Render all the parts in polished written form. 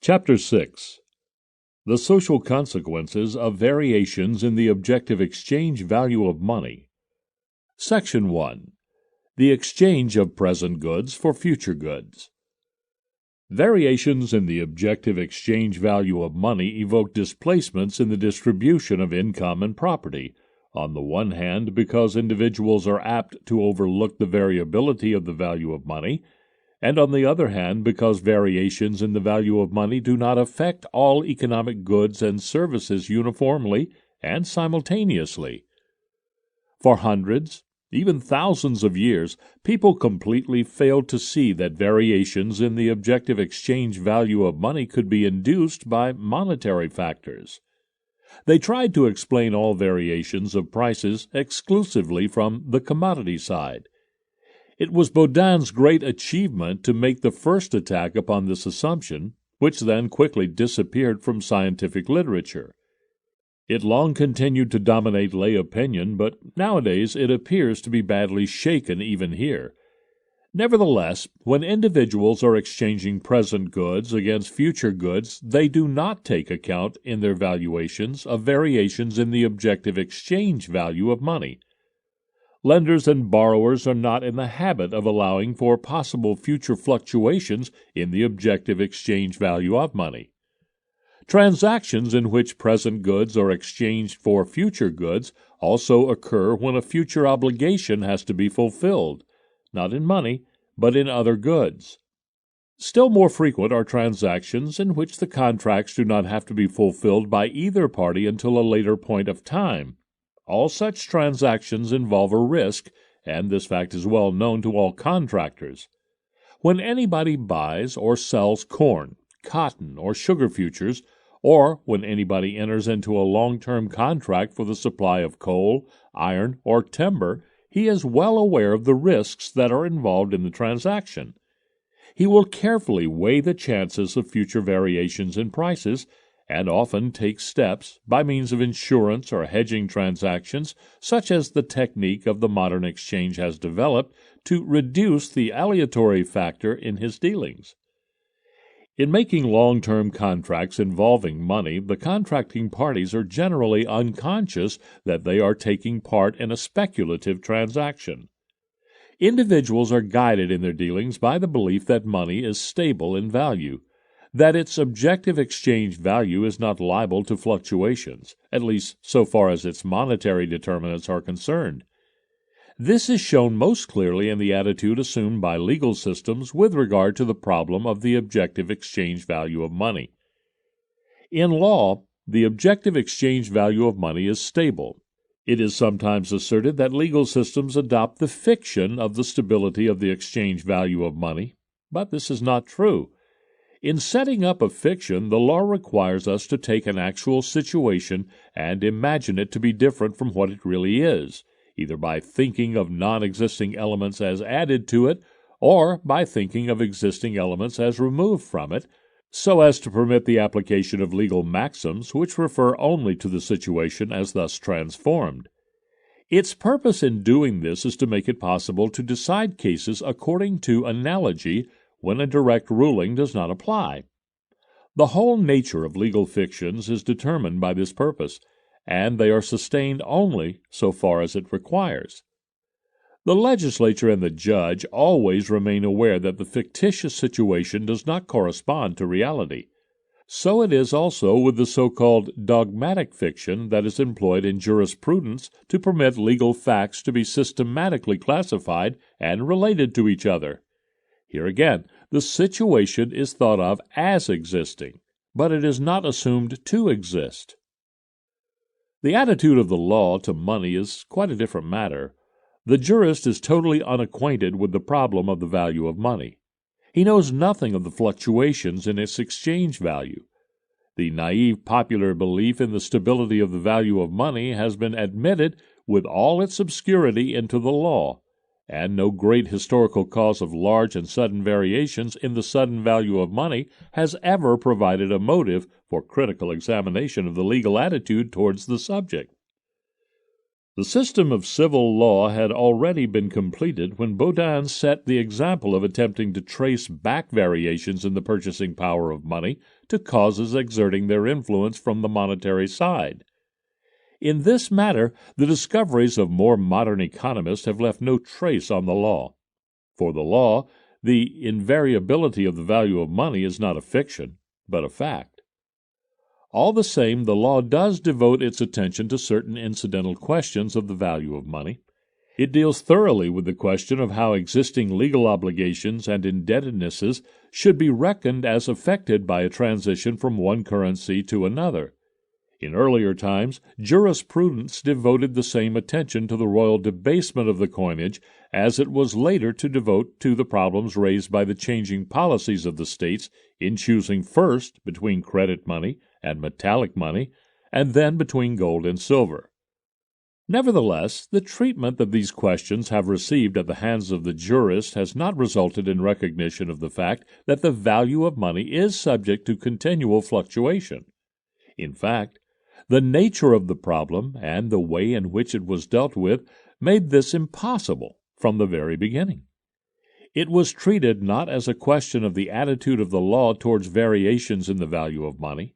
Chapter 6. The Social Consequences of Variations in the Objective Exchange Value of Money. Section 1. The Exchange of Present Goods for Future Goods. Variations in the objective exchange value of money evoke displacements in the distribution of income and property, on the one hand because individuals are apt to overlook the variability of the value of money, and on the other hand because variations in the value of money do not affect all economic goods and services uniformly and simultaneously. For hundreds, even thousands of years, people completely failed to see that variations in the objective exchange value of money could be induced by monetary factors. They tried to explain all variations of prices exclusively from the commodity side. It was Baudin's great achievement to make the first attack upon this assumption, which then quickly disappeared from scientific literature. It long continued to dominate lay opinion, but nowadays it appears to be badly shaken even here. Nevertheless, when individuals are exchanging present goods against future goods, they do not take account in their valuations of variations in the objective exchange value of money. Lenders and borrowers are not in the habit of allowing for possible future fluctuations in the objective exchange value of money. Transactions in which present goods are exchanged for future goods also occur when a future obligation has to be fulfilled, not in money, but in other goods. Still more frequent are transactions in which the contracts do not have to be fulfilled by either party until a later point of time. All such transactions involve a risk, and this fact is well known to all contractors. When anybody buys or sells corn, cotton, or sugar futures, or when anybody enters into a long-term contract for the supply of coal, iron, or timber, he is well aware of the risks that are involved in the transaction. He will carefully weigh the chances of future variations in prices, and often take steps, by means of insurance or hedging transactions, such as the technique of the modern exchange has developed, to reduce the aleatory factor in his dealings. In making long-term contracts involving money, the contracting parties are generally unconscious that they are taking part in a speculative transaction. Individuals are guided in their dealings by the belief that money is stable in value, that its objective exchange value is not liable to fluctuations, at least so far as its monetary determinants are concerned. This is shown most clearly in the attitude assumed by legal systems with regard to the problem of the objective exchange value of money. In law, the objective exchange value of money is stable. It is sometimes asserted that legal systems adopt the fiction of the stability of the exchange value of money, but this is not true. In setting up a fiction, the law requires us to take an actual situation and imagine it to be different from what it really is, either by thinking of non-existing elements as added to it, or by thinking of existing elements as removed from it, so as to permit the application of legal maxims which refer only to the situation as thus transformed. Its purpose in doing this is to make it possible to decide cases according to analogy when a direct ruling does not apply. The whole nature of legal fictions is determined by this purpose, and they are sustained only so far as it requires. The legislature and the judge always remain aware that the fictitious situation does not correspond to reality. So it is also with the so-called dogmatic fiction that is employed in jurisprudence to permit legal facts to be systematically classified and related to each other. Here again, the situation is thought of as existing, but it is not assumed to exist. The attitude of the law to money is quite a different matter. The jurist is totally unacquainted with the problem of the value of money. He knows nothing of the fluctuations in its exchange value. The naive popular belief in the stability of the value of money has been admitted with all its obscurity into the law, and no great historical cause of large and sudden variations in the sudden value of money has ever provided a motive for critical examination of the legal attitude towards the subject. The system of civil law had already been completed when Baudin set the example of attempting to trace back variations in the purchasing power of money to causes exerting their influence from the monetary side. In this matter, the discoveries of more modern economists have left no trace on the law. For the law, the invariability of the value of money is not a fiction, but a fact. All the same, the law does devote its attention to certain incidental questions of the value of money. It deals thoroughly with the question of how existing legal obligations and indebtednesses should be reckoned as affected by a transition from one currency to another. In earlier times, jurisprudence devoted the same attention to the royal debasement of the coinage as it was later to devote to the problems raised by the changing policies of the states in choosing first between credit money and metallic money, and then between gold and silver. Nevertheless, the treatment that these questions have received at the hands of the jurist has not resulted in recognition of the fact that the value of money is subject to continual fluctuation. In fact, the nature of the problem and the way in which it was dealt with made this impossible from the very beginning. It was treated not as a question of the attitude of the law towards variations in the value of money,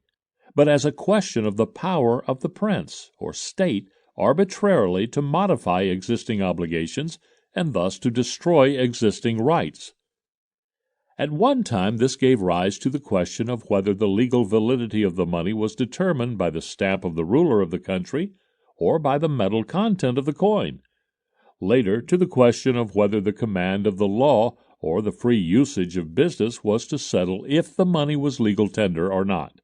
but as a question of the power of the prince or state arbitrarily to modify existing obligations and thus to destroy existing rights. At one time this gave rise to the question of whether the legal validity of the money was determined by the stamp of the ruler of the country or by the metal content of the coin. Later, to the question of whether the command of the law or the free usage of business was to settle if the money was legal tender or not.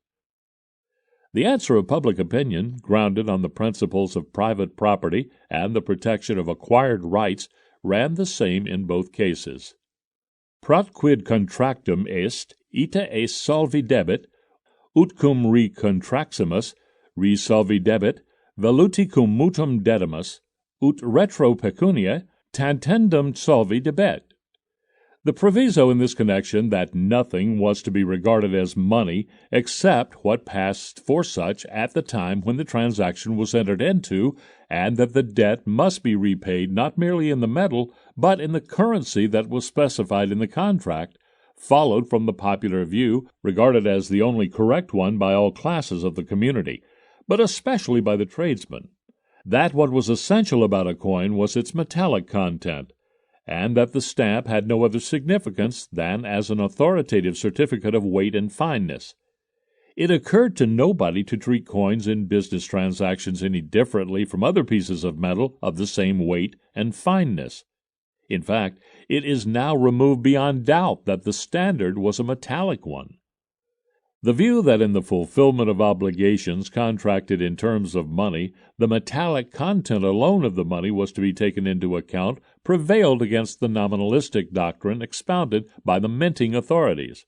The answer of public opinion, grounded on the principles of private property and the protection of acquired rights, ran the same in both cases. Prat quid contractum est, ita est solvi debet, ut cum recontraximus, resolvi debet, valuti cum mutum dedimus, ut retro pecunia, tantendum solvi debet. The proviso in this connection that nothing was to be regarded as money except what passed for such at the time when the transaction was entered into, and that the debt must be repaid not merely in the metal, but in the currency that was specified in the contract, followed from the popular view, regarded as the only correct one by all classes of the community, but especially by the tradesmen, that what was essential about a coin was its metallic content, and that the stamp had no other significance than as an authoritative certificate of weight and fineness. It occurred to nobody to treat coins in business transactions any differently from other pieces of metal of the same weight and fineness. In fact, it is now removed beyond doubt that the standard was a metallic one. The view that in the fulfillment of obligations contracted in terms of money, the metallic content alone of the money was to be taken into account prevailed against the nominalistic doctrine expounded by the minting authorities.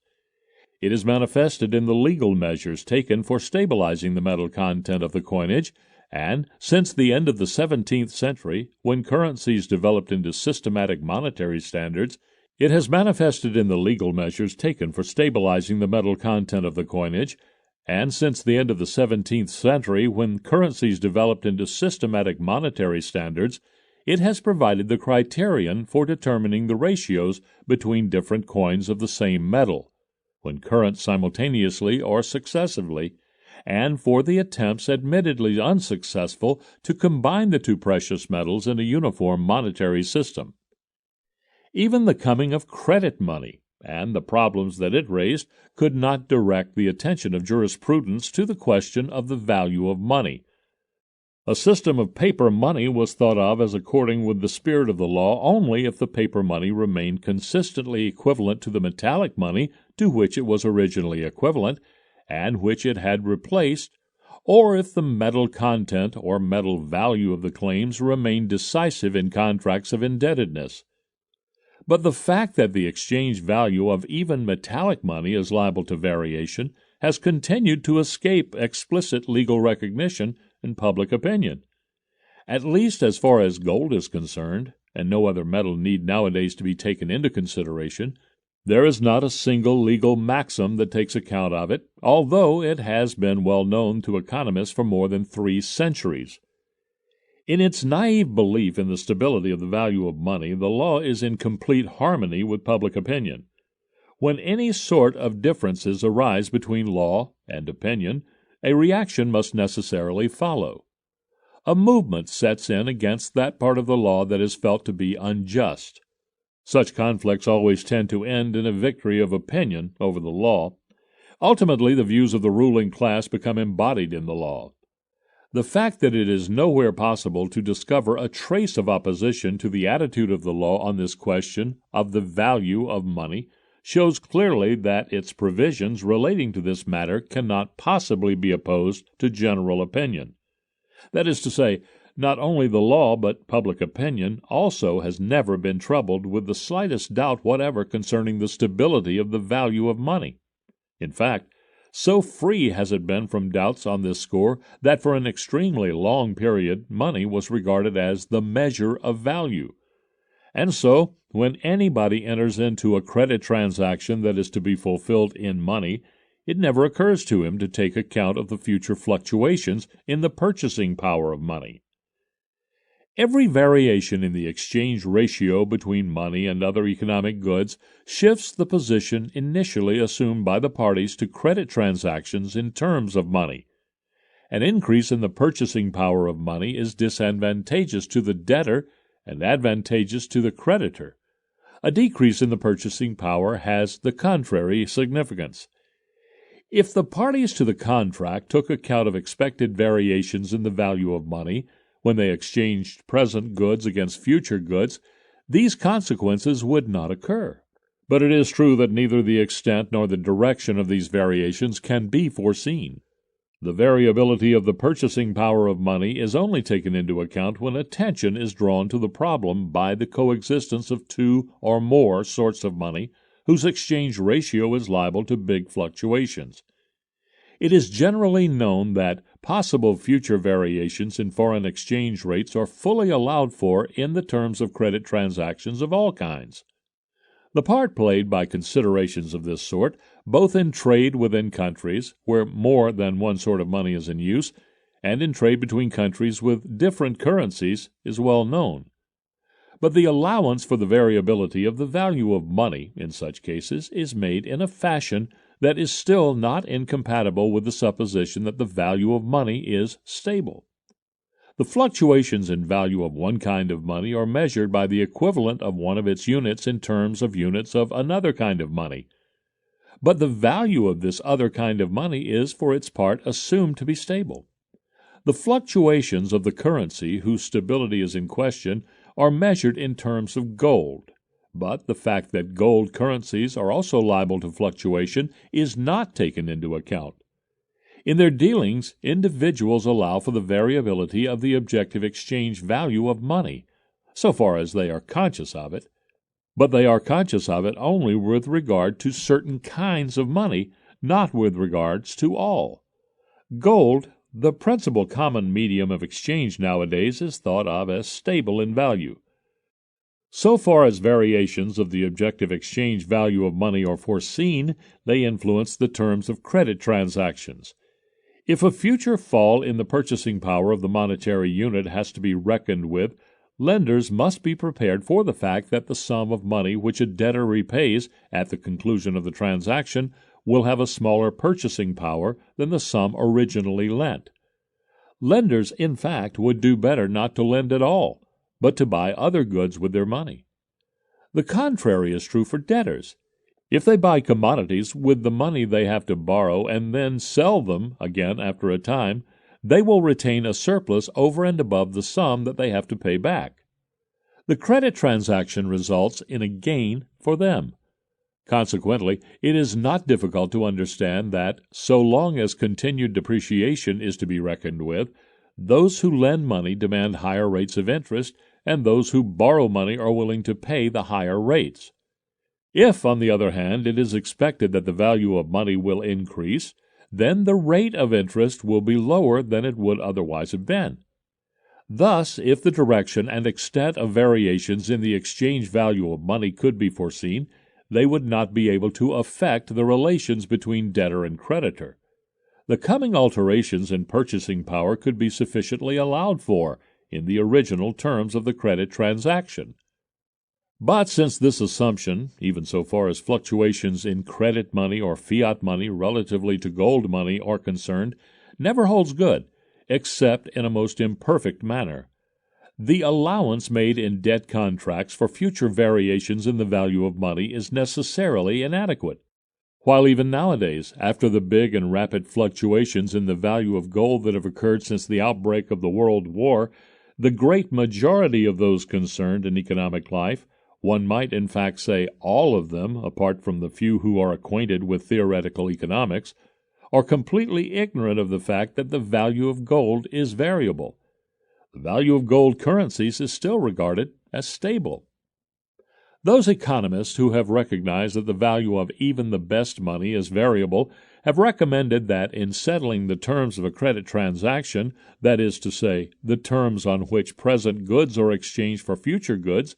It is manifested in the legal measures taken for stabilizing the metal content of the coinage, and since the end of the 17th century, when currencies developed into systematic monetary standards, it has manifested in the legal measures taken for stabilizing the metal content of the coinage, and since the end of the 17th century, when currencies developed into systematic monetary standards, it has provided the criterion for determining the ratios between different coins of the same metal, when current simultaneously or successively, and for the attempts admittedly unsuccessful to combine the two precious metals in a uniform monetary system. Even the coming of credit money and the problems that it raised could not direct the attention of jurisprudence to the question of the value of money. A system of paper money was thought of as according with the spirit of the law only if the paper money remained consistently equivalent to the metallic money to which it was originally equivalent, and which it had replaced, or if the metal content or metal value of the claims remained decisive in contracts of indebtedness. But the fact that the exchange value of even metallic money is liable to variation has continued to escape explicit legal recognition and public opinion. At least as far as gold is concerned, and no other metal need nowadays to be taken into consideration, there is not a single legal maxim that takes account of it, although it has been well known to economists for more than 3 centuries. In its naive belief in the stability of the value of money, the law is in complete harmony with public opinion. When any sort of differences arise between law and opinion, a reaction must necessarily follow. A movement sets in against that part of the law that is felt to be unjust. Such conflicts always tend to end in a victory of opinion over the law. Ultimately, the views of the ruling class become embodied in the law. The fact that it is nowhere possible to discover a trace of opposition to the attitude of the law on this question of the value of money shows clearly that its provisions relating to this matter cannot possibly be opposed to general opinion. That is to say, not only the law but public opinion also has never been troubled with the slightest doubt whatever concerning the stability of the value of money. In fact, so free has it been from doubts on this score that for an extremely long period money was regarded as the measure of value. And so, when anybody enters into a credit transaction that is to be fulfilled in money, it never occurs to him to take account of the future fluctuations in the purchasing power of money. Every variation in the exchange ratio between money and other economic goods shifts the position initially assumed by the parties to credit transactions in terms of money. An increase in the purchasing power of money is disadvantageous to the debtor and advantageous to the creditor. A decrease in the purchasing power has the contrary significance. If the parties to the contract took account of expected variations in the value of money, when they exchanged present goods against future goods, these consequences would not occur. But it is true that neither the extent nor the direction of these variations can be foreseen. The variability of the purchasing power of money is only taken into account when attention is drawn to the problem by the coexistence of two or more sorts of money whose exchange ratio is liable to big fluctuations. It is generally known that possible future variations in foreign exchange rates are fully allowed for in the terms of credit transactions of all kinds. The part played by considerations of this sort, both in trade within countries, where more than one sort of money is in use, and in trade between countries with different currencies, is well known. But the allowance for the variability of the value of money in such cases is made in a fashion that is still not incompatible with the supposition that the value of money is stable. The fluctuations in value of one kind of money are measured by the equivalent of one of its units in terms of units of another kind of money. But the value of this other kind of money is, for its part, assumed to be stable. The fluctuations of the currency whose stability is in question are measured in terms of gold. But the fact that gold currencies are also liable to fluctuation is not taken into account. In their dealings, individuals allow for the variability of the objective exchange value of money, so far as they are conscious of it. But they are conscious of it only with regard to certain kinds of money, not with regards to all. Gold, the principal common medium of exchange nowadays, is thought of as stable in value. So far as variations of the objective exchange value of money are foreseen, they influence the terms of credit transactions. If a future fall in the purchasing power of the monetary unit has to be reckoned with, lenders must be prepared for the fact that the sum of money which a debtor repays at the conclusion of the transaction will have a smaller purchasing power than the sum originally lent. Lenders, in fact, would do better not to lend at all, but to buy other goods with their money. The contrary is true for debtors. If they buy commodities with the money they have to borrow and then sell them again after a time, they will retain a surplus over and above the sum that they have to pay back. The credit transaction results in a gain for them. Consequently, it is not difficult to understand that, so long as continued depreciation is to be reckoned with, those who lend money demand higher rates of interest, and those who borrow money are willing to pay the higher rates. If, on the other hand, it is expected that the value of money will increase, then the rate of interest will be lower than it would otherwise have been. Thus, if the direction and extent of variations in the exchange value of money could be foreseen, they would not be able to affect the relations between debtor and creditor. The coming alterations in purchasing power could be sufficiently allowed for, in the original terms of the credit transaction. But since this assumption, even so far as fluctuations in credit money or fiat money relatively to gold money are concerned, never holds good, except in a most imperfect manner, the allowance made in debt contracts for future variations in the value of money is necessarily inadequate. While even nowadays, after the big and rapid fluctuations in the value of gold that have occurred since the outbreak of the World War, the great majority of those concerned in economic life, one might in fact say all of them, apart from the few who are acquainted with theoretical economics, are completely ignorant of the fact that the value of gold is variable. The value of gold currencies is still regarded as stable. Those economists who have recognized that the value of even the best money is variable have recommended that in settling the terms of a credit transaction, that is to say, the terms on which present goods are exchanged for future goods,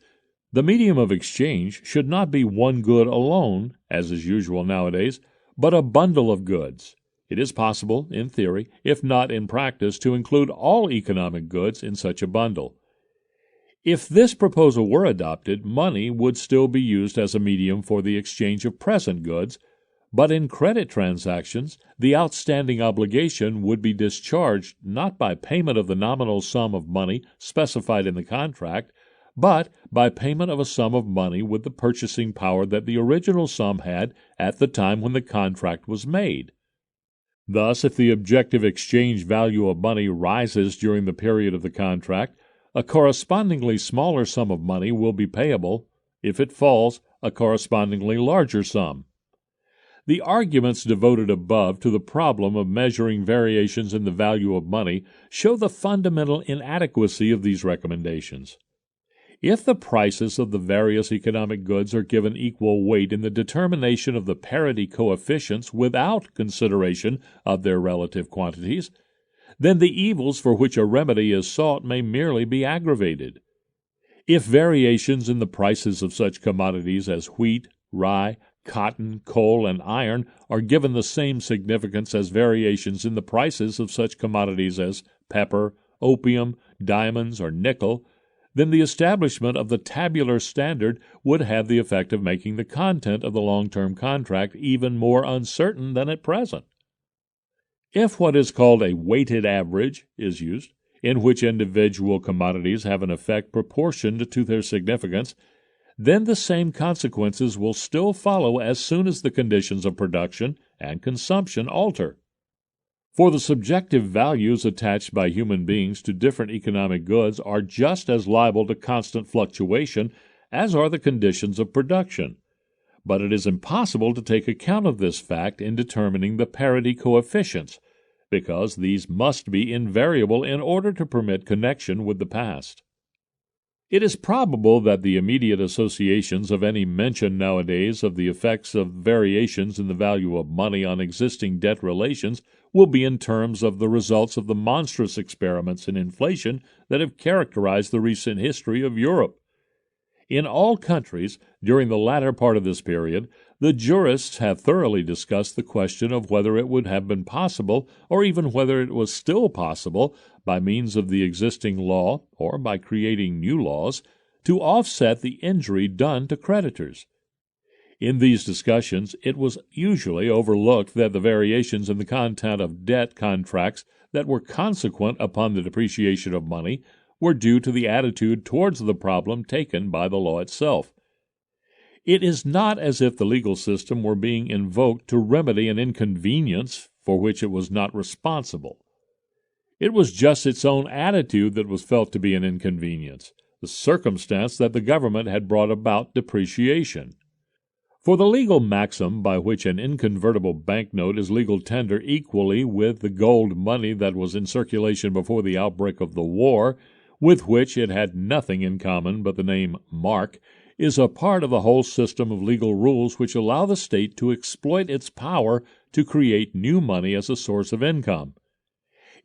the medium of exchange should not be one good alone, as is usual nowadays, but a bundle of goods. It is possible, in theory, if not in practice, to include all economic goods in such a bundle. If this proposal were adopted, money would still be used as a medium for the exchange of present goods, but in credit transactions, the outstanding obligation would be discharged not by payment of the nominal sum of money specified in the contract, but by payment of a sum of money with the purchasing power that the original sum had at the time when the contract was made. Thus, if the objective exchange value of money rises during the period of the contract, a correspondingly smaller sum of money will be payable. If it falls, a correspondingly larger sum. The arguments devoted above to the problem of measuring variations in the value of money show the fundamental inadequacy of these recommendations. If the prices of the various economic goods are given equal weight in the determination of the parity coefficients without consideration of their relative quantities, then the evils for which a remedy is sought may merely be aggravated. If variations in the prices of such commodities as wheat, rye, cotton, coal, and iron are given the same significance as variations in the prices of such commodities as pepper, opium, diamonds, or nickel, then the establishment of the tabular standard would have the effect of making the content of the long-term contract even more uncertain than at present. If what is called a weighted average is used, in which individual commodities have an effect proportioned to their significance, then the same consequences will still follow as soon as the conditions of production and consumption alter. For the subjective values attached by human beings to different economic goods are just as liable to constant fluctuation as are the conditions of production. But it is impossible to take account of this fact in determining the parity coefficients, because these must be invariable in order to permit connection with the past. It is probable that the immediate associations of any mention nowadays of the effects of variations in the value of money on existing debt relations will be in terms of the results of the monstrous experiments in inflation that have characterized the recent history of Europe. In all countries, during the latter part of this period, the jurists have thoroughly discussed the question of whether it would have been possible, or even whether it was still possible, by means of the existing law, or by creating new laws, to offset the injury done to creditors. In these discussions, it was usually overlooked that the variations in the content of debt contracts that were consequent upon the depreciation of money were due to the attitude towards the problem taken by the law itself. It is not as if the legal system were being invoked to remedy an inconvenience for which it was not responsible. It was just its own attitude that was felt to be an inconvenience, the circumstance that the government had brought about depreciation. For the legal maxim by which an inconvertible banknote is legal tender equally with the gold money that was in circulation before the outbreak of the war, with which it had nothing in common but the name mark, is a part of the whole system of legal rules which allow the state to exploit its power to create new money as a source of income.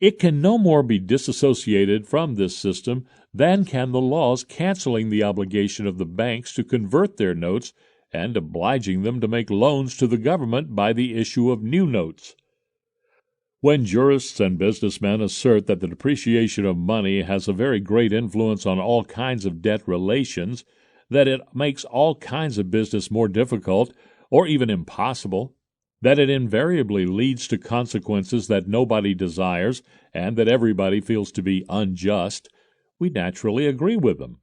It can no more be disassociated from this system than can the laws canceling the obligation of the banks to convert their notes and obliging them to make loans to the government by the issue of new notes. When jurists and businessmen assert that the depreciation of money has a very great influence on all kinds of debt relations, that it makes all kinds of business more difficult or even impossible, that it invariably leads to consequences that nobody desires and that everybody feels to be unjust, we naturally agree with them.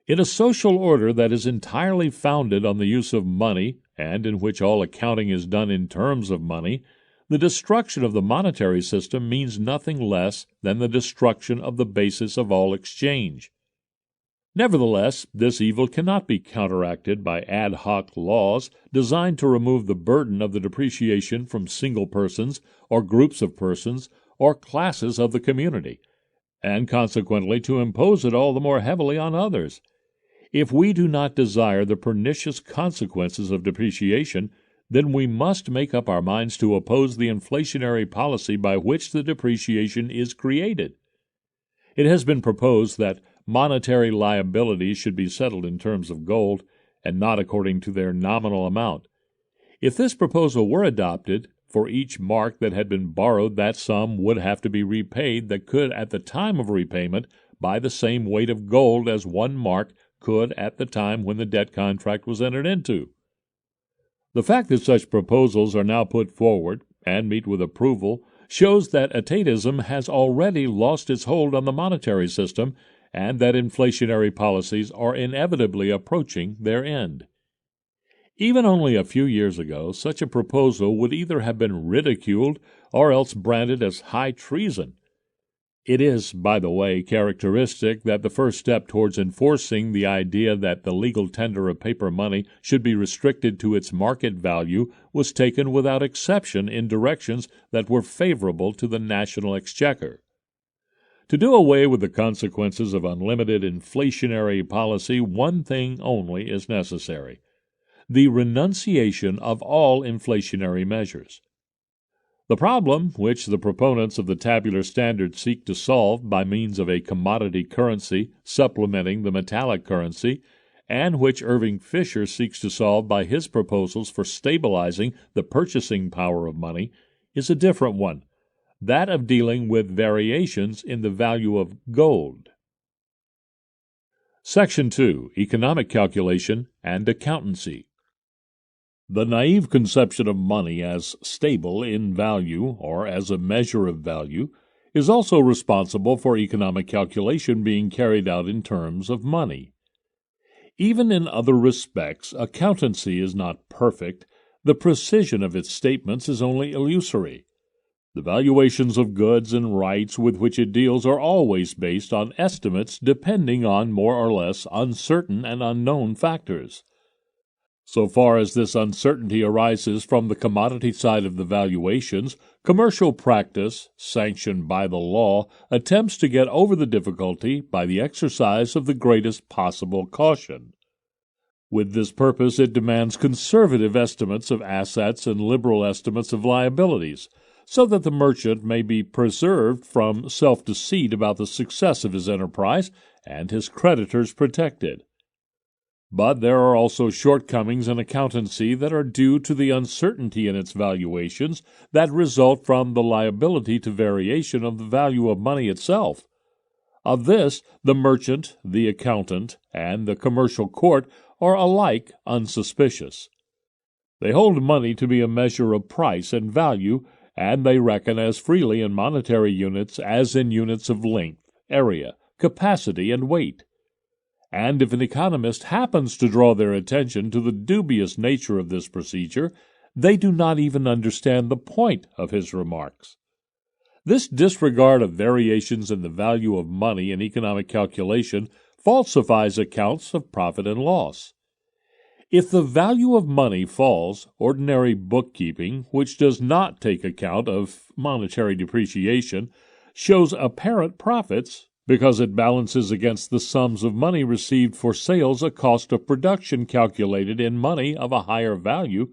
In a social order that is entirely founded on the use of money, and in which all accounting is done in terms of money, the destruction of the monetary system means nothing less than the destruction of the basis of all exchange. Nevertheless, this evil cannot be counteracted by ad hoc laws designed to remove the burden of the depreciation from single persons or groups of persons or classes of the community, and consequently to impose it all the more heavily on others. If we do not desire the pernicious consequences of depreciation, then we must make up our minds to oppose the inflationary policy by which the depreciation is created. It has been proposed that monetary liabilities should be settled in terms of gold, and not according to their nominal amount. If this proposal were adopted, for each mark that had been borrowed, that sum would have to be repaid that could at the time of repayment buy the same weight of gold as 1 mark could at the time when the debt contract was entered into. The fact that such proposals are now put forward and meet with approval shows that etatism has already lost its hold on the monetary system and that inflationary policies are inevitably approaching their end. Even only a few years ago, such a proposal would either have been ridiculed or else branded as high treason. It is, by the way, characteristic that the first step towards enforcing the idea that the legal tender of paper money should be restricted to its market value was taken without exception in directions that were favorable to the national exchequer. To do away with the consequences of unlimited inflationary policy, one thing only is necessary: the renunciation of all inflationary measures. The problem which the proponents of the tabular standard seek to solve by means of a commodity currency supplementing the metallic currency, and which Irving Fisher seeks to solve by his proposals for stabilizing the purchasing power of money, is a different one, that of dealing with variations in the value of gold. Section 2. Economic Calculation and Accountancy. The naive conception of money as stable in value or as a measure of value is also responsible for economic calculation being carried out in terms of money. Even in other respects, accountancy is not perfect. The precision of its statements is only illusory. The valuations of goods and rights with which it deals are always based on estimates depending on more or less uncertain and unknown factors. So far as this uncertainty arises from the commodity side of the valuations, commercial practice, sanctioned by the law, attempts to get over the difficulty by the exercise of the greatest possible caution. With this purpose, it demands conservative estimates of assets and liberal estimates of liabilities, so that the merchant may be preserved from self-deceit about the success of his enterprise and his creditors protected. But there are also shortcomings in accountancy that are due to the uncertainty in its valuations that result from the liability to variation of the value of money itself. Of this, the merchant, the accountant, and the commercial court are alike unsuspicious. They hold money to be a measure of price and value, and they reckon as freely in monetary units as in units of length, area, capacity, and weight. And if an economist happens to draw their attention to the dubious nature of this procedure, they do not even understand the point of his remarks. This disregard of variations in the value of money in economic calculation falsifies accounts of profit and loss. If the value of money falls, ordinary bookkeeping, which does not take account of monetary depreciation, shows apparent profits, because it balances against the sums of money received for sales a cost of production calculated in money of a higher value,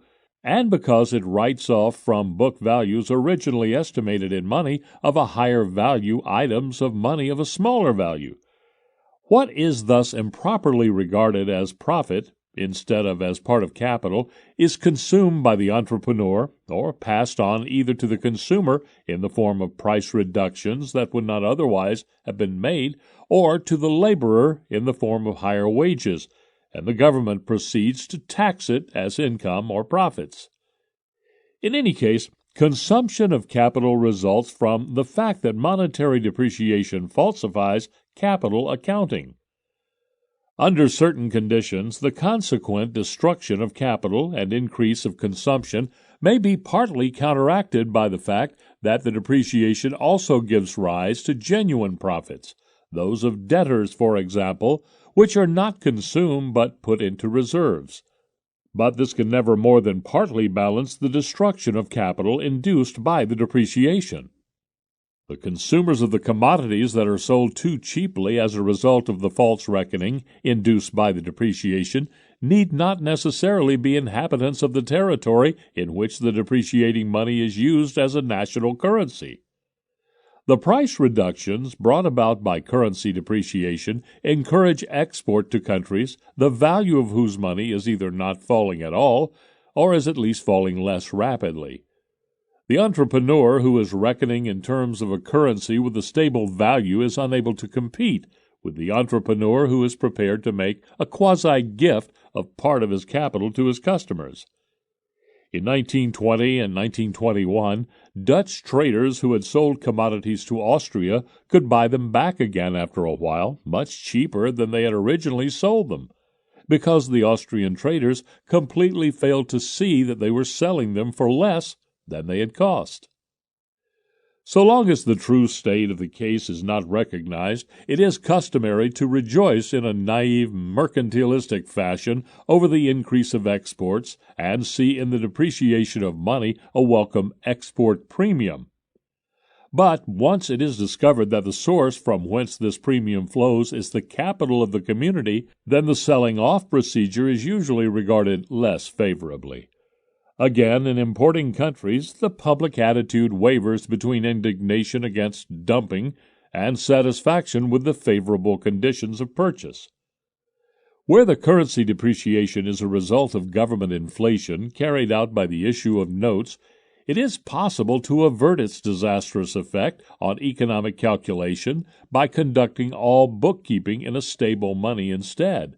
and because it writes off from book values originally estimated in money of a higher value items of money of a smaller value. What is thus improperly regarded as profit instead of as part of capital, is consumed by the entrepreneur or passed on either to the consumer in the form of price reductions that would not otherwise have been made, or to the laborer in the form of higher wages, and the government proceeds to tax it as income or profits. In any case, consumption of capital results from the fact that monetary depreciation falsifies capital accounting. Under certain conditions, the consequent destruction of capital and increase of consumption may be partly counteracted by the fact that the depreciation also gives rise to genuine profits, those of debtors, for example, which are not consumed but put into reserves. But this can never more than partly balance the destruction of capital induced by the depreciation. The consumers of the commodities that are sold too cheaply as a result of the false reckoning induced by the depreciation need not necessarily be inhabitants of the territory in which the depreciating money is used as a national currency. The price reductions brought about by currency depreciation encourage export to countries the value of whose money is either not falling at all or is at least falling less rapidly. The entrepreneur who is reckoning in terms of a currency with a stable value is unable to compete with the entrepreneur who is prepared to make a quasi-gift of part of his capital to his customers. In 1920 and 1921, Dutch traders who had sold commodities to Austria could buy them back again after a while, much cheaper than they had originally sold them, because the Austrian traders completely failed to see that they were selling them for less than they had cost. So long as the true state of the case is not recognized, it is customary to rejoice in a naive, mercantilistic fashion over the increase of exports and see in the depreciation of money a welcome export premium. But once it is discovered that the source from whence this premium flows is the capital of the community, then the selling off procedure is usually regarded less favorably. Again, in importing countries, the public attitude wavers between indignation against dumping and satisfaction with the favorable conditions of purchase. Where the currency depreciation is a result of government inflation carried out by the issue of notes, it is possible to avert its disastrous effect on economic calculation by conducting all bookkeeping in a stable money instead.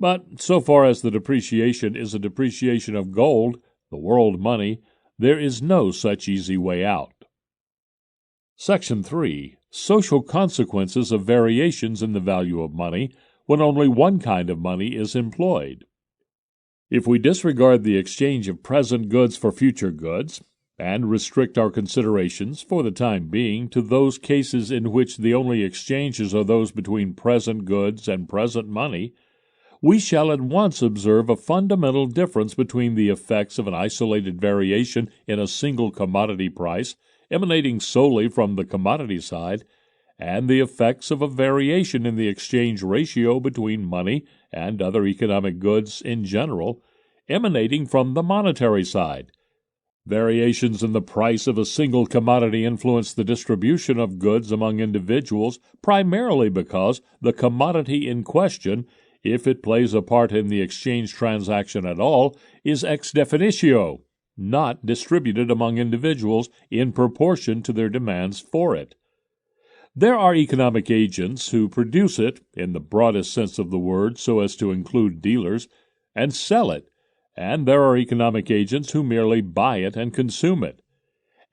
But so far as the depreciation is a depreciation of gold, the world money, there is no such easy way out. Section 3. Social consequences of variations in the value of money when only one kind of money is employed. If we disregard the exchange of present goods for future goods, and restrict our considerations, for the time being, to those cases in which the only exchanges are those between present goods and present money, we shall at once observe a fundamental difference between the effects of an isolated variation in a single commodity price, emanating solely from the commodity side, and the effects of a variation in the exchange ratio between money and other economic goods in general, emanating from the monetary side. Variations in the price of a single commodity influence the distribution of goods among individuals primarily because the commodity in question, if it plays a part in the exchange transaction at all, is ex definitio, not distributed among individuals in proportion to their demands for it. There are economic agents who produce it, in the broadest sense of the word so as to include dealers, and sell it, and there are economic agents who merely buy it and consume it.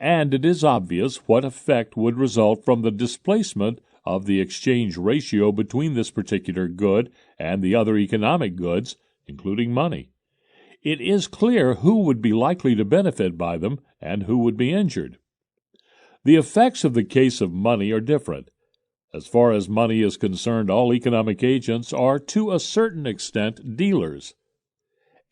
And it is obvious what effect would result from the displacement of the exchange ratio between this particular good and the other economic goods, including money. It is clear who would be likely to benefit by them and who would be injured. The effects of the case of money are different. As far as money is concerned, all economic agents are, to a certain extent, dealers.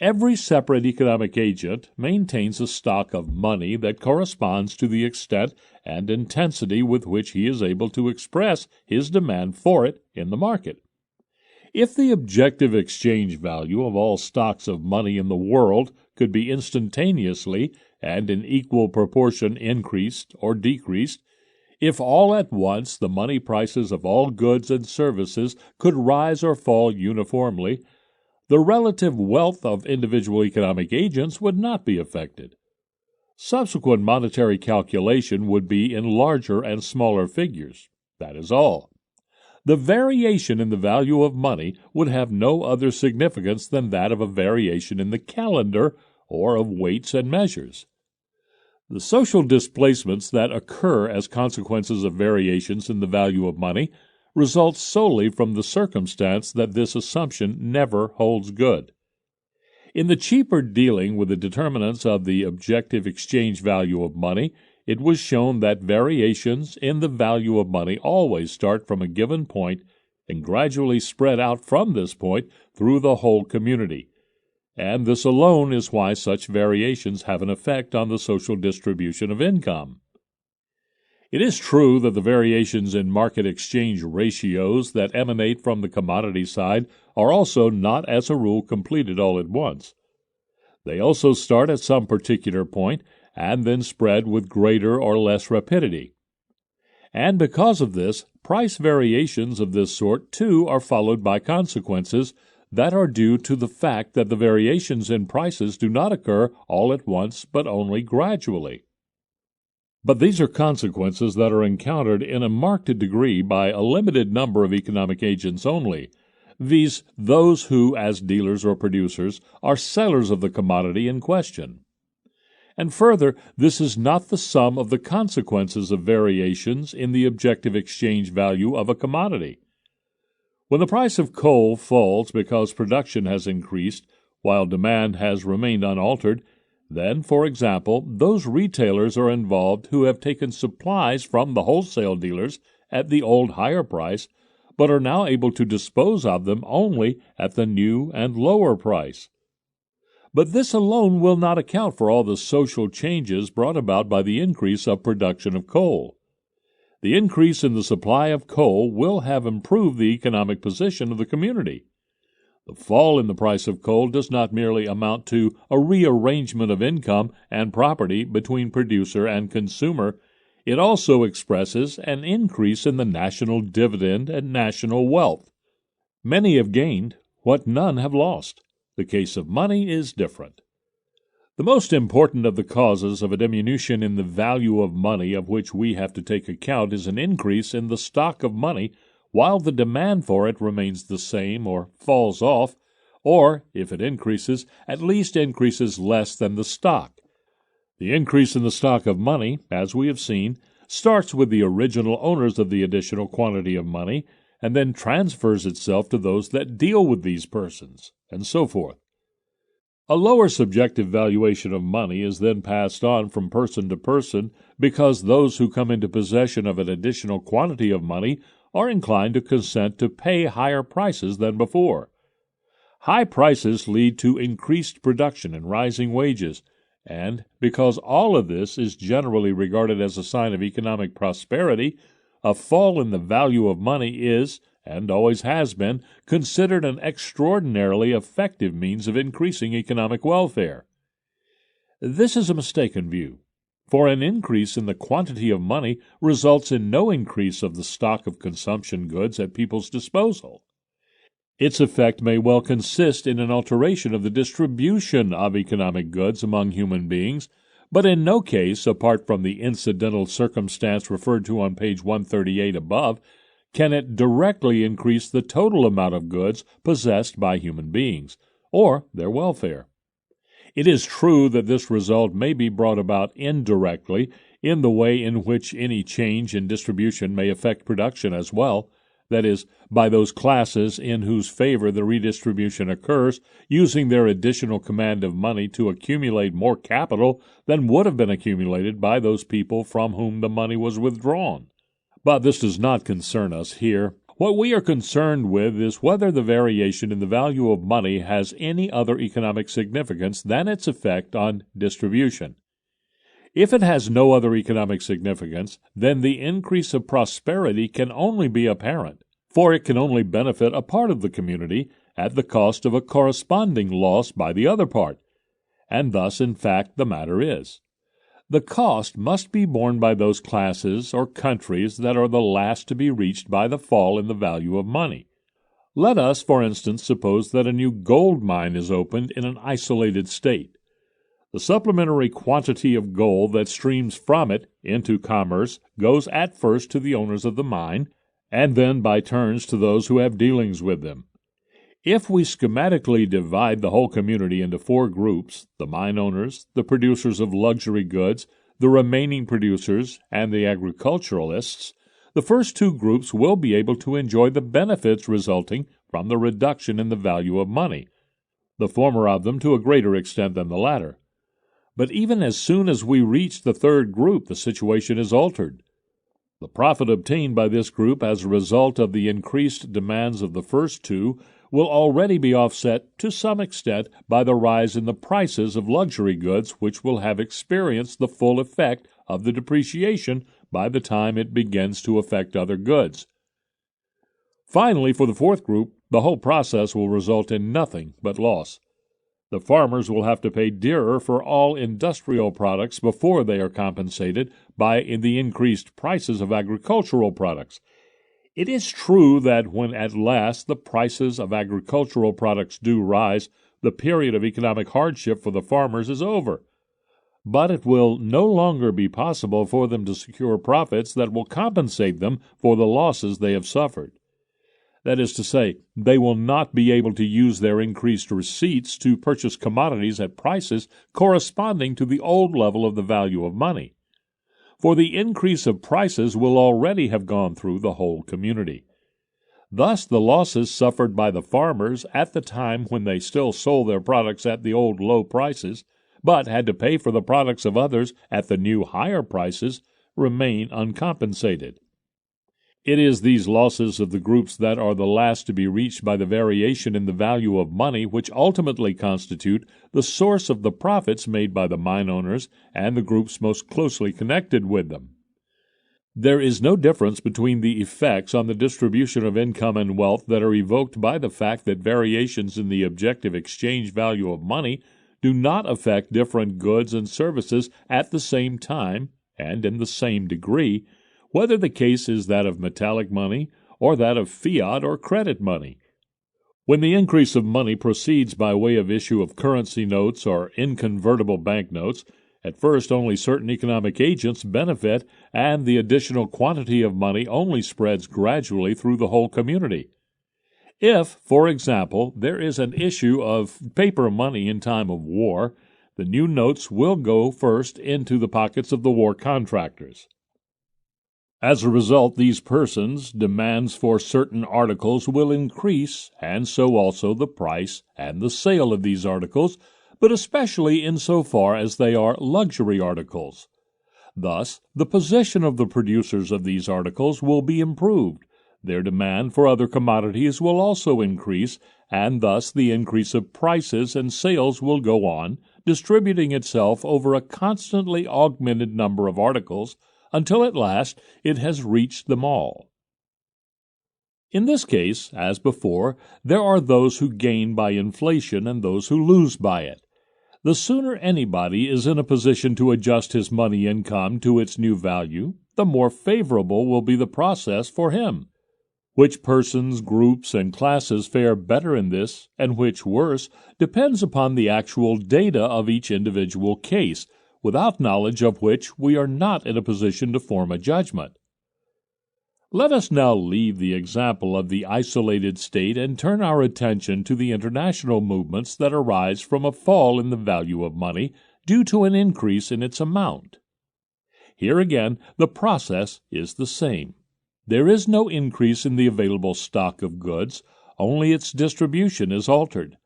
Every separate economic agent maintains a stock of money that corresponds to the extent and intensity with which he is able to express his demand for it in the market. If the objective exchange value of all stocks of money in the world could be instantaneously and in equal proportion increased or decreased, if all at once the money prices of all goods and services could rise or fall uniformly, the relative wealth of individual economic agents would not be affected. Subsequent monetary calculation would be in larger and smaller figures. That is all. The variation in the value of money would have no other significance than that of a variation in the calendar or of weights and measures. The social displacements that occur as consequences of variations in the value of money result solely from the circumstance that this assumption never holds good. In the cheaper dealing with the determinants of the objective exchange value of money, it was shown that variations in the value of money always start from a given point and gradually spread out from this point through the whole community. And this alone is why such variations have an effect on the social distribution of income. It is true that the variations in market exchange ratios that emanate from the commodity side are also not as a rule completed all at once. They also start at some particular point and then spread with greater or less rapidity. And because of this, price variations of this sort too are followed by consequences that are due to the fact that the variations in prices do not occur all at once but only gradually. But these are consequences that are encountered in a marked degree by a limited number of economic agents only, viz., those who, as dealers or producers, are sellers of the commodity in question. And further, this is not the sum of the consequences of variations in the objective exchange value of a commodity. When the price of coal falls because production has increased while demand has remained unaltered, then, for example, those retailers are involved who have taken supplies from the wholesale dealers at the old higher price, but are now able to dispose of them only at the new and lower price. But this alone will not account for all the social changes brought about by the increase of production of coal. The increase in the supply of coal will have improved the economic position of the community. The fall in the price of coal does not merely amount to a rearrangement of income and property between producer and consumer. It also expresses an increase in the national dividend and national wealth. Many have gained what none have lost. The case of money is different. The most important of the causes of a diminution in the value of money of which we have to take account is an increase in the stock of money while the demand for it remains the same or falls off, or, if it increases, at least increases less than the stock. The increase in the stock of money, as we have seen, starts with the original owners of the additional quantity of money, and then transfers itself to those that deal with these persons, and so forth. A lower subjective valuation of money is then passed on from person to person because those who come into possession of an additional quantity of money are inclined to consent to pay higher prices than before. High prices lead to increased production and rising wages, and because all of this is generally regarded as a sign of economic prosperity, a fall in the value of money is, and always has been, considered an extraordinarily effective means of increasing economic welfare. This is a mistaken view, for an increase in the quantity of money results in no increase of the stock of consumption goods at people's disposal. Its effect may well consist in an alteration of the distribution of economic goods among human beings, but in no case, apart from the incidental circumstance referred to on page 138 above, can it directly increase the total amount of goods possessed by human beings, or their welfare. It is true that this result may be brought about indirectly in the way in which any change in distribution may affect production as well, that is, by those classes in whose favor the redistribution occurs, using their additional command of money to accumulate more capital than would have been accumulated by those people from whom the money was withdrawn. But this does not concern us here. What we are concerned with is whether the variation in the value of money has any other economic significance than its effect on distribution. If it has no other economic significance, then the increase of prosperity can only be apparent, for it can only benefit a part of the community at the cost of a corresponding loss by the other part, and thus, in fact, the matter is. The cost must be borne by those classes or countries that are the last to be reached by the fall in the value of money. Let us, for instance, suppose that a new gold mine is opened in an isolated state. The supplementary quantity of gold that streams from it into commerce goes at first to the owners of the mine, and then by turns to those who have dealings with them. If we schematically divide the whole community into 4 groups, the mine owners, the producers of luxury goods, the remaining producers, and the agriculturalists, the first 2 groups will be able to enjoy the benefits resulting from the reduction in the value of money, the former of them to a greater extent than the latter. But even as soon as we reach the 3rd group, the situation is altered. The profit obtained by this group as a result of the increased demands of the first 2 will already be offset to some extent by the rise in the prices of luxury goods, which will have experienced the full effect of the depreciation by the time it begins to affect other goods. Finally, for the 4th group, the whole process will result in nothing but loss. The farmers will have to pay dearer for all industrial products before they are compensated by the increased prices of agricultural products. It is true that when at last the prices of agricultural products do rise, the period of economic hardship for the farmers is over. But it will no longer be possible for them to secure profits that will compensate them for the losses they have suffered. That is to say, they will not be able to use their increased receipts to purchase commodities at prices corresponding to the old level of the value of money. For the increase of prices will already have gone through the whole community. Thus, the losses suffered by the farmers at the time when they still sold their products at the old low prices, but had to pay for the products of others at the new higher prices, remain uncompensated. It is these losses of the groups that are the last to be reached by the variation in the value of money which ultimately constitute the source of the profits made by the mine owners and the groups most closely connected with them. There is no difference between the effects on the distribution of income and wealth that are evoked by the fact that variations in the objective exchange value of money do not affect different goods and services at the same time and in the same degree, whether the case is that of metallic money or that of fiat or credit money. When the increase of money proceeds by way of issue of currency notes or inconvertible banknotes, at first only certain economic agents benefit, and the additional quantity of money only spreads gradually through the whole community. If, for example, there is an issue of paper money in time of war, the new notes will go first into the pockets of the war contractors. As a result, these persons' demands for certain articles will increase, and so also the price and the sale of these articles, but especially in so far as they are luxury articles. Thus, the position of the producers of these articles will be improved. Their demand for other commodities will also increase, and thus the increase of prices and sales will go on, distributing itself over a constantly augmented number of articles, until at last it has reached them all. In this case, as before, there are those who gain by inflation and those who lose by it. The sooner anybody is in a position to adjust his money income to its new value, the more favorable will be the process for him. Which persons, groups, and classes fare better in this, and which worse, depends upon the actual data of each individual case, without knowledge of which we are not in a position to form a judgment. Let us now leave the example of the isolated state and turn our attention to the international movements that arise from a fall in the value of money due to an increase in its amount. Here again, the process is the same. There is no increase in the available stock of goods, only its distribution is altered.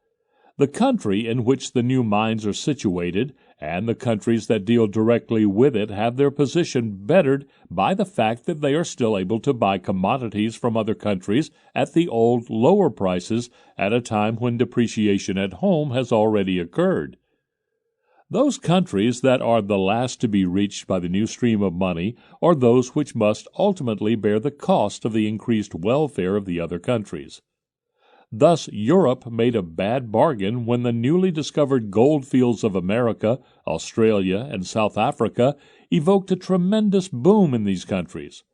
The country in which the new mines are situated and the countries that deal directly with it have their position bettered by the fact that they are still able to buy commodities from other countries at the old lower prices at a time when depreciation at home has already occurred. Those countries that are the last to be reached by the new stream of money are those which must ultimately bear the cost of the increased welfare of the other countries. Thus Europe made a bad bargain when the newly discovered gold fields of America, Australia, and South Africa evoked a tremendous boom in these countries.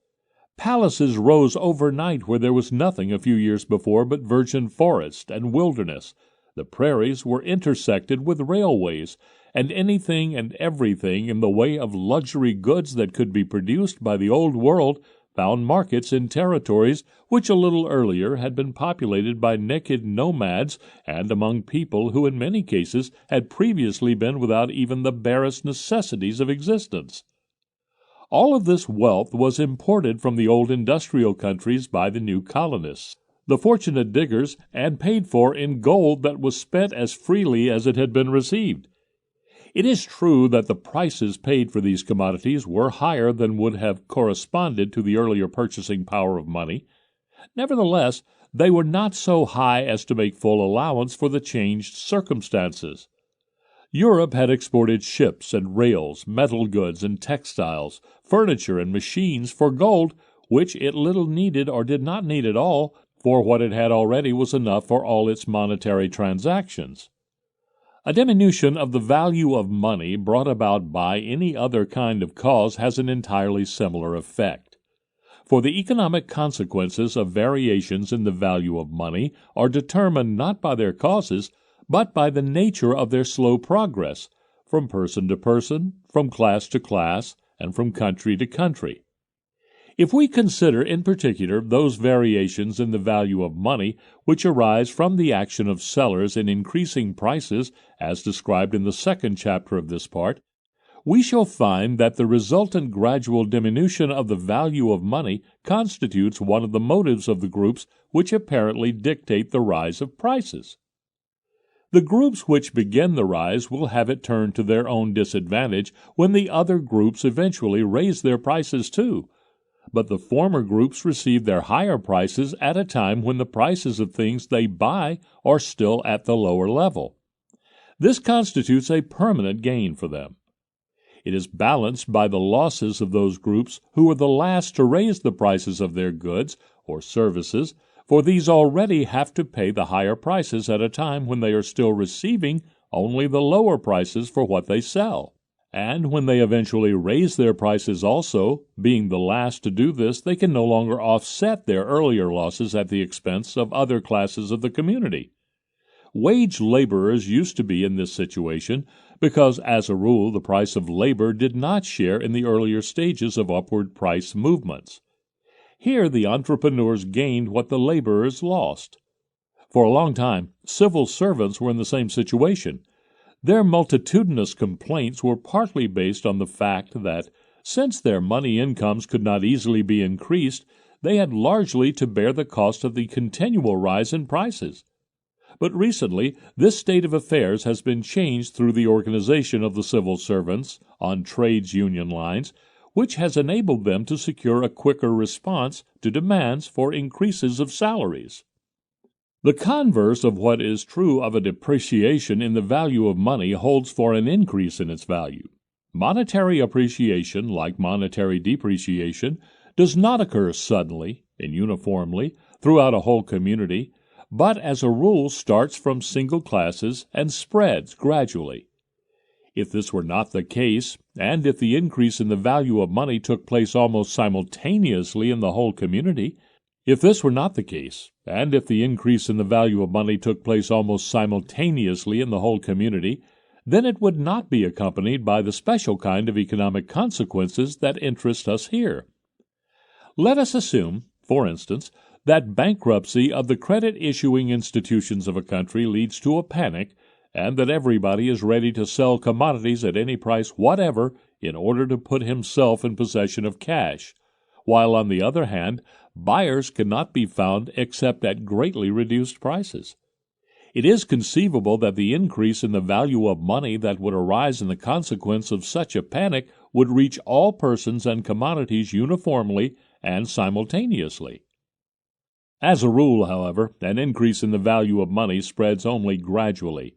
Palaces rose overnight where there was nothing a few years before but virgin forest and wilderness. The prairies were intersected with railways, and anything and everything in the way of luxury goods that could be produced by the Old World found markets in territories which a little earlier had been populated by naked nomads and among people who in many cases had previously been without even the barest necessities of existence. All of this wealth was imported from the old industrial countries by the new colonists, the fortunate diggers, and paid for in gold that was spent as freely as it had been received. It is true that the prices paid for these commodities were higher than would have corresponded to the earlier purchasing power of money. Nevertheless, they were not so high as to make full allowance for the changed circumstances. Europe had exported ships and rails, metal goods and textiles, furniture and machines for gold, which it little needed or did not need at all, for what it had already was enough for all its monetary transactions. A diminution of the value of money brought about by any other kind of cause has an entirely similar effect. For the economic consequences of variations in the value of money are determined not by their causes, but by the nature of their slow progress, from person to person, from class to class, and from country to country. If we consider in particular those variations in the value of money which arise from the action of sellers in increasing prices, as described in the second chapter of this part, we shall find that the resultant gradual diminution of the value of money constitutes one of the motives of the groups which apparently dictate the rise of prices. The groups which begin the rise will have it turned to their own disadvantage when the other groups eventually raise their prices too. But the former groups receive their higher prices at a time when the prices of things they buy are still at the lower level. This constitutes a permanent gain for them. It is balanced by the losses of those groups who are the last to raise the prices of their goods or services, for these already have to pay the higher prices at a time when they are still receiving only the lower prices for what they sell. And when they eventually raise their prices also, being the last to do this, they can no longer offset their earlier losses at the expense of other classes of the community. Wage laborers used to be in this situation because, as a rule, the price of labor did not share in the earlier stages of upward price movements. Here the entrepreneurs gained what the laborers lost. For a long time, civil servants were in the same situation. Their multitudinous complaints were partly based on the fact that, since their money incomes could not easily be increased, they had largely to bear the cost of the continual rise in prices. But recently, this state of affairs has been changed through the organization of the civil servants on trades union lines, which has enabled them to secure a quicker response to demands for increases of salaries. The converse of what is true of a depreciation in the value of money holds for an increase in its value. Monetary appreciation, like monetary depreciation, does not occur suddenly and uniformly throughout a whole community, but as a rule starts from single classes and spreads gradually. If this were not the case, and if the increase in the value of money took place almost simultaneously in the whole community, then it would not be accompanied by the special kind of economic consequences that interest us here. Let us assume, for instance, that bankruptcy of the credit-issuing institutions of a country leads to a panic, and that everybody is ready to sell commodities at any price whatever in order to put himself in possession of cash, while on the other hand, buyers cannot be found except at greatly reduced prices. It is conceivable that the increase in the value of money that would arise in the consequence of such a panic would reach all persons and commodities uniformly and simultaneously. As a rule, however, an increase in the value of money spreads only gradually.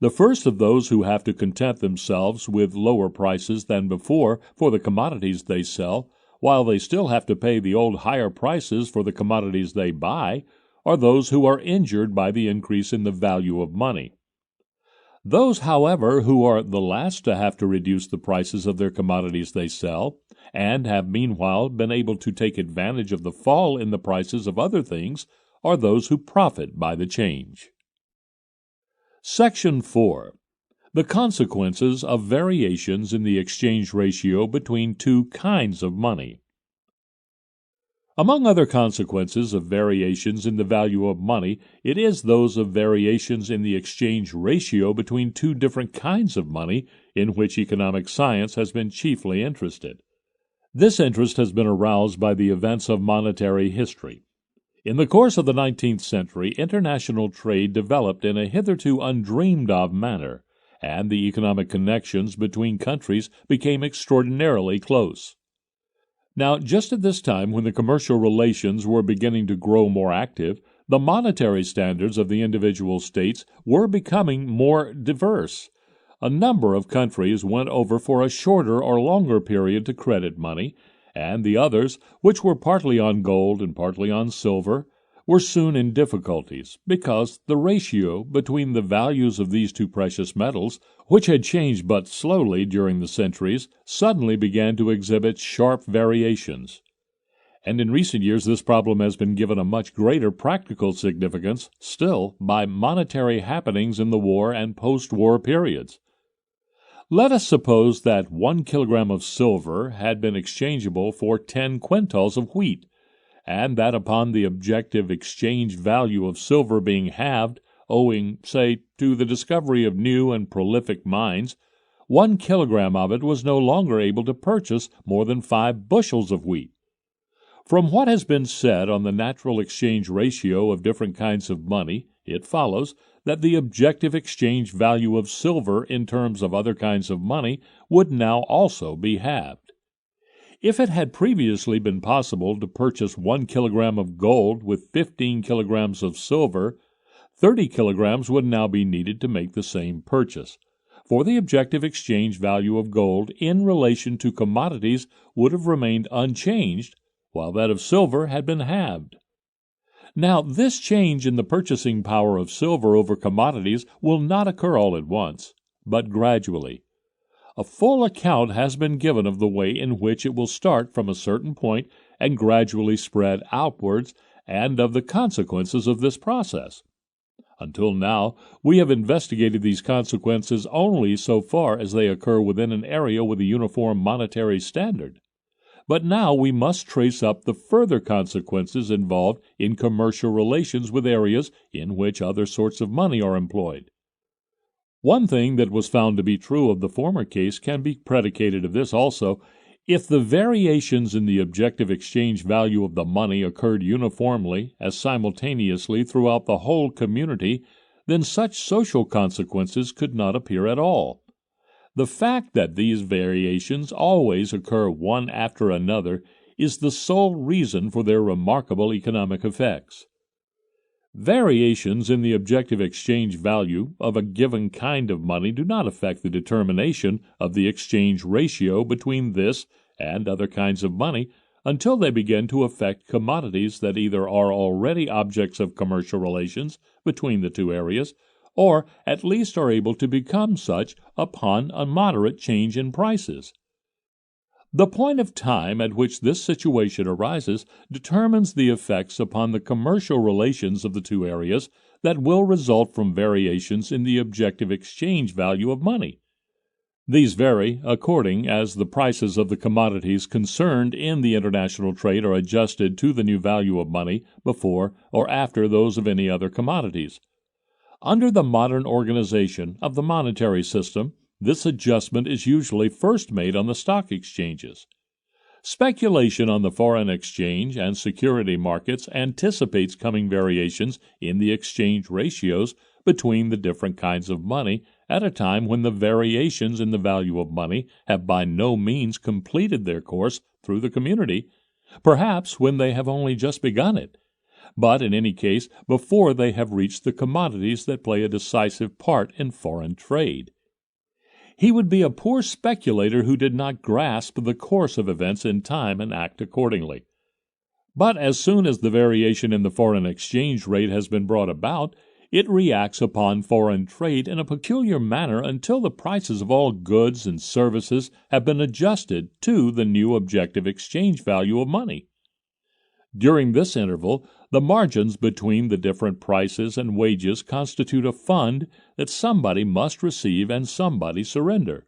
The first of those who have to content themselves with lower prices than before for the commodities they sell, while they still have to pay the old higher prices for the commodities they buy, are those who are injured by the increase in the value of money. Those, however, who are the last to have to reduce the prices of their commodities they sell, and have meanwhile been able to take advantage of the fall in the prices of other things, are those who profit by the change. Section 4. The consequences of variations in the exchange ratio between two kinds of money. Among other consequences of variations in the value of money, it is those of variations in the exchange ratio between two different kinds of money in which economic science has been chiefly interested. This interest has been aroused by the events of monetary history. In the course of the 19th century, international trade developed in a hitherto undreamed-of manner, and the economic connections between countries became extraordinarily close. Now, just at this time when the commercial relations were beginning to grow more active, the monetary standards of the individual states were becoming more diverse. A number of countries went over for a shorter or longer period to credit money, and the others, which were partly on gold and partly on silver, were soon in difficulties, because the ratio between the values of these two precious metals, which had changed but slowly during the centuries, suddenly began to exhibit sharp variations. And in recent years this problem has been given a much greater practical significance still by monetary happenings in the war and post-war periods. Let us suppose that 1 kilogram of silver had been exchangeable for 10 quintals of wheat, and that upon the objective exchange value of silver being halved, owing, say, to the discovery of new and prolific mines, 1 kilogram of it was no longer able to purchase more than 5 bushels of wheat. From what has been said on the natural exchange ratio of different kinds of money, it follows that the objective exchange value of silver in terms of other kinds of money would now also be halved. If it had previously been possible to purchase 1 kilogram of gold with 15 kilograms of silver, 30 kilograms would now be needed to make the same purchase, for the objective exchange value of gold in relation to commodities would have remained unchanged, while that of silver had been halved. Now, this change in the purchasing power of silver over commodities will not occur all at once, but gradually. A full account has been given of the way in which it will start from a certain point and gradually spread outwards, and of the consequences of this process. Until now, we have investigated these consequences only so far as they occur within an area with a uniform monetary standard. But now we must trace up the further consequences involved in commercial relations with areas in which other sorts of money are employed. One thing that was found to be true of the former case can be predicated of this also. If the variations in the objective exchange value of the money occurred uniformly as simultaneously throughout the whole community, then such social consequences could not appear at all. The fact that these variations always occur one after another is the sole reason for their remarkable economic effects. Variations in the objective exchange value of a given kind of money do not affect the determination of the exchange ratio between this and other kinds of money until they begin to affect commodities that either are already objects of commercial relations between the two areas, or at least are able to become such upon a moderate change in prices. The point of time at which this situation arises determines the effects upon the commercial relations of the two areas that will result from variations in the objective exchange value of money. These vary according as the prices of the commodities concerned in the international trade are adjusted to the new value of money before or after those of any other commodities. Under the modern organization of the monetary system, this adjustment is usually first made on the stock exchanges. Speculation on the foreign exchange and security markets anticipates coming variations in the exchange ratios between the different kinds of money at a time when the variations in the value of money have by no means completed their course through the community, perhaps when they have only just begun it, but in any case before they have reached the commodities that play a decisive part in foreign trade. He would be a poor speculator who did not grasp the course of events in time and act accordingly. But as soon as the variation in the foreign exchange rate has been brought about, It reacts upon foreign trade in a peculiar manner until the prices of all goods and services have been adjusted to the new objective exchange value of money. During this interval, the margins between the different prices and wages constitute a fund that somebody must receive and somebody surrender.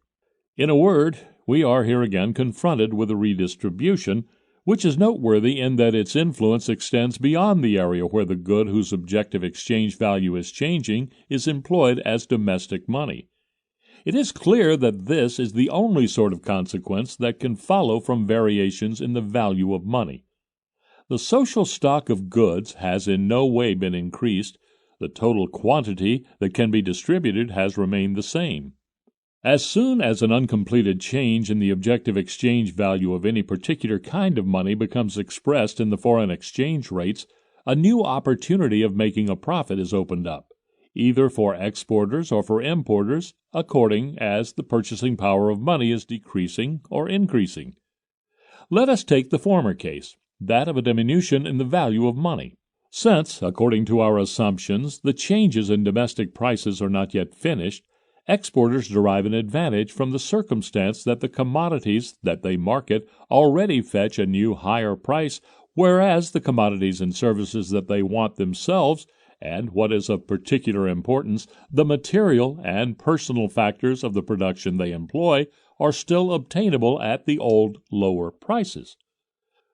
In a word, we are here again confronted with a redistribution, which is noteworthy in that its influence extends beyond the area where the good whose objective exchange value is changing is employed as domestic money. It is clear that this is the only sort of consequence that can follow from variations in the value of money. The social stock of goods has in no way been increased. The total quantity that can be distributed has remained the same. As soon as an uncompleted change in the objective exchange value of any particular kind of money becomes expressed in the foreign exchange rates, a new opportunity of making a profit is opened up, either for exporters or for importers, according as the purchasing power of money is decreasing or increasing. Let us take the former case, that of a diminution in the value of money. Since, according to our assumptions, the changes in domestic prices are not yet finished, exporters derive an advantage from the circumstance that the commodities that they market already fetch a new higher price, whereas the commodities and services that they want themselves, and, what is of particular importance, the material and personal factors of the production they employ, are still obtainable at the old lower prices.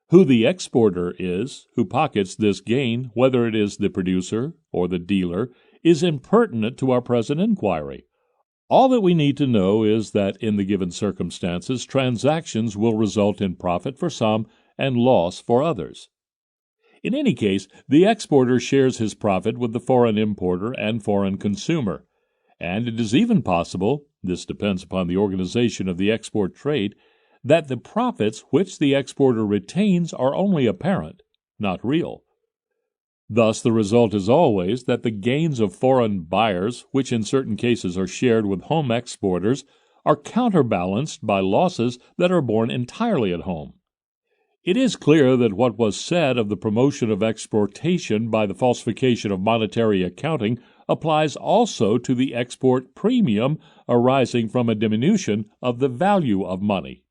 Who the exporter is, who pockets this gain, whether it is the producer or the dealer, is impertinent to our present inquiry. All that we need to know is that in the given circumstances, transactions will result in profit for some and loss for others. In any case, the exporter shares his profit with the foreign importer and foreign consumer, and it is even possible, this depends upon the organization of the export trade, that the profits which the exporter retains are only apparent, not real. Thus the result is always that the gains of foreign buyers, which in certain cases are shared with home exporters, are counterbalanced by losses that are borne entirely at home. It is clear that what was said of the promotion of exportation by the falsification of monetary accounting applies also to the export premium arising from a diminution of the value of money.